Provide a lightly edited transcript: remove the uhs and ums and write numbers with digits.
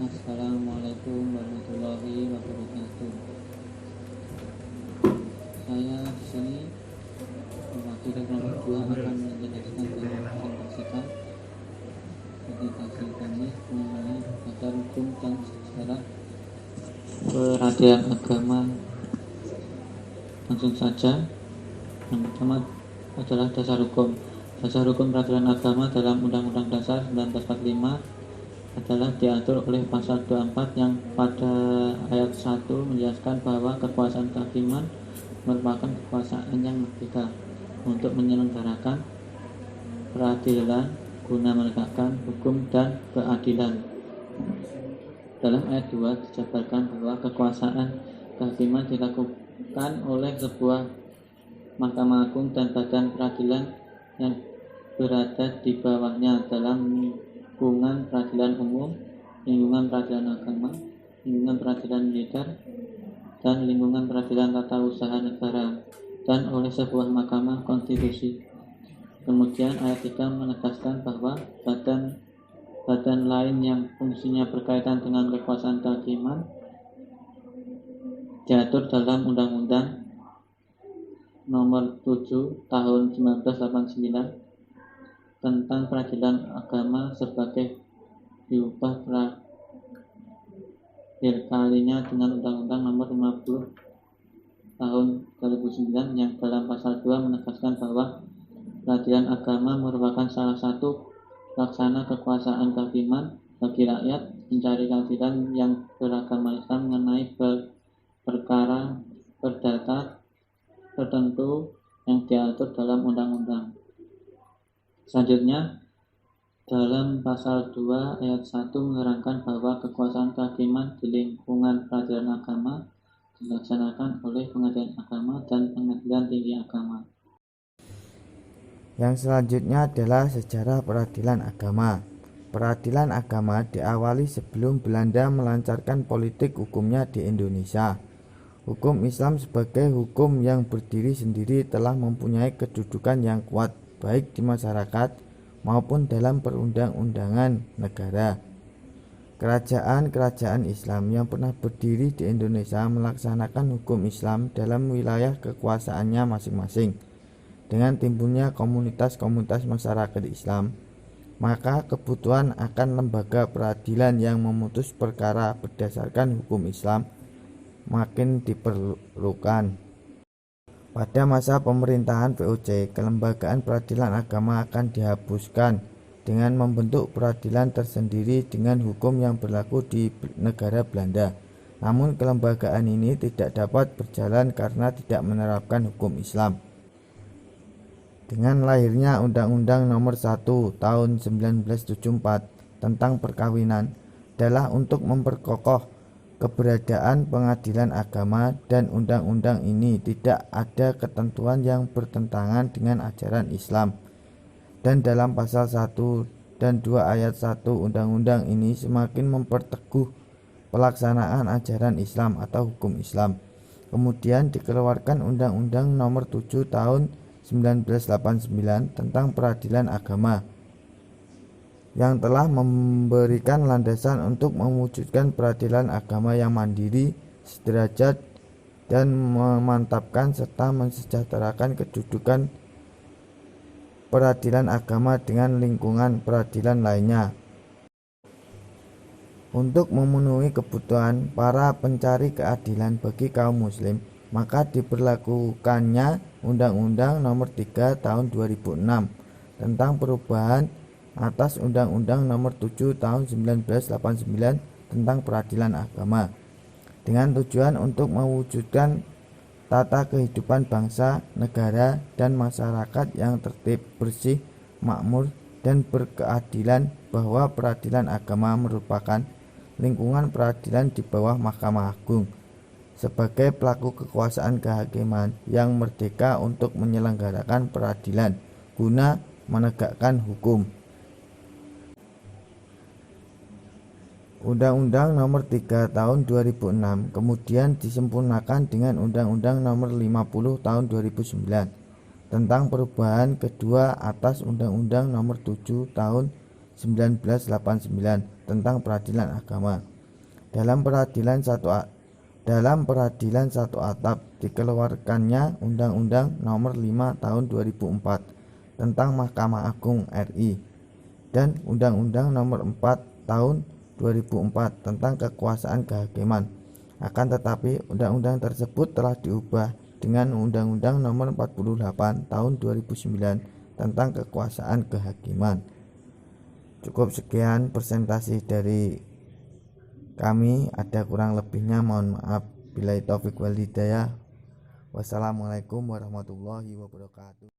Assalamualaikum warahmatullahi wabarakatuh. Saya di sini mewakili kelompok 2 akan menjelaskan dan mempresentasikan presentasi kami mengenai dasar hukum dan sejarah peradilan agama. Langsung saja. Yang pertama adalah dasar hukum. Dasar hukum peradilan agama dalam Undang-Undang Dasar 1945 adalah diatur oleh pasal 24 yang pada ayat 1 menjelaskan bahwa kekuasaan kehakiman merupakan kekuasaan yang merdeka untuk menyelenggarakan peradilan guna menegakkan hukum dan keadilan. Dalam ayat 2 dijabarkan bahwa kekuasaan kehakiman dilakukan oleh sebuah Mahkamah Agung dan badan peradilan yang berada di bawahnya dalam lingkungan peradilan umum, lingkungan peradilan agama, lingkungan peradilan militer, dan lingkungan peradilan tata usaha negara, dan oleh sebuah mahkamah konstitusi. Kemudian ayat 3 menegaskan bahwa badan lain yang fungsinya berkaitan dengan kekuasaan kehakiman diatur dalam Undang-Undang Nomor 7 Tahun 1989 tentang peradilan agama sebagai diubah terakhir kalinya dengan Undang-Undang Nomor 50 Tahun 2009 yang dalam pasal 2 menegaskan bahwa peradilan agama merupakan salah satu laksana kekuasaan kehakiman bagi rakyat mencari keadilan yang beragama Islam mengenai perkara perdata tertentu yang diatur dalam undang-undang. Selanjutnya, dalam pasal 2 ayat 1 menerangkan bahwa kekuasaan kehakiman di lingkungan peradilan agama dilaksanakan oleh pengadilan agama dan pengadilan tinggi agama. Yang selanjutnya adalah sejarah peradilan agama. Peradilan agama diawali sebelum Belanda melancarkan politik hukumnya di Indonesia. Hukum Islam sebagai hukum yang berdiri sendiri telah mempunyai kedudukan yang kuat baik di masyarakat maupun dalam perundang-undangan negara. Kerajaan-kerajaan Islam yang pernah berdiri di Indonesia melaksanakan hukum Islam dalam wilayah kekuasaannya masing-masing. Dengan timbulnya komunitas-komunitas masyarakat Islam, maka kebutuhan akan lembaga peradilan yang memutus perkara berdasarkan hukum Islam makin diperlukan. Pada masa pemerintahan VOC, kelembagaan peradilan agama akan dihapuskan dengan membentuk peradilan tersendiri dengan hukum yang berlaku di negara Belanda. Namun kelembagaan ini tidak dapat berjalan karena tidak menerapkan hukum Islam. Dengan lahirnya Undang-Undang Nomor 1 Tahun 1974 tentang perkawinan adalah untuk memperkokoh keberadaan pengadilan agama, dan undang-undang ini tidak ada ketentuan yang bertentangan dengan ajaran Islam. Dan dalam pasal 1 dan 2 ayat 1 undang-undang ini semakin memperteguh pelaksanaan ajaran Islam atau hukum Islam. Kemudian dikeluarkan Undang-Undang Nomor 7 Tahun 1989 tentang peradilan agama yang telah memberikan landasan untuk mewujudkan peradilan agama yang mandiri, sederajat, dan memantapkan serta mensejahterakan kedudukan peradilan agama dengan lingkungan peradilan lainnya. Untuk memenuhi kebutuhan para pencari keadilan bagi kaum muslim, maka diberlakukannya Undang-Undang Nomor 3 Tahun 2006 tentang perubahan atas Undang-Undang Nomor 7 Tahun 1989 tentang peradilan agama, dengan tujuan untuk mewujudkan tata kehidupan bangsa, negara, dan masyarakat yang tertib, bersih, makmur, dan berkeadilan, bahwa peradilan agama merupakan lingkungan peradilan di bawah Mahkamah Agung sebagai pelaku kekuasaan kehakiman yang merdeka untuk menyelenggarakan peradilan guna menegakkan hukum. Undang-Undang Nomor 3 Tahun 2006 kemudian disempurnakan dengan Undang-Undang Nomor 50 Tahun 2009 tentang perubahan kedua atas Undang-Undang Nomor 7 Tahun 1989 tentang peradilan agama. Dalam peradilan satu atap dikeluarkannya Undang-Undang Nomor 5 Tahun 2004 tentang Mahkamah Agung RI dan Undang-Undang Nomor 4 Tahun 2004 tentang Kekuasaan Kehakiman. Akan tetapi undang-undang tersebut telah diubah dengan Undang-Undang Nomor 48 Tahun 2009 tentang Kekuasaan Kehakiman. Cukup sekian presentasi dari kami, ada kurang lebihnya mohon maaf. Billahi taufik wal hidayah. Wassalamualaikum warahmatullahi wabarakatuh.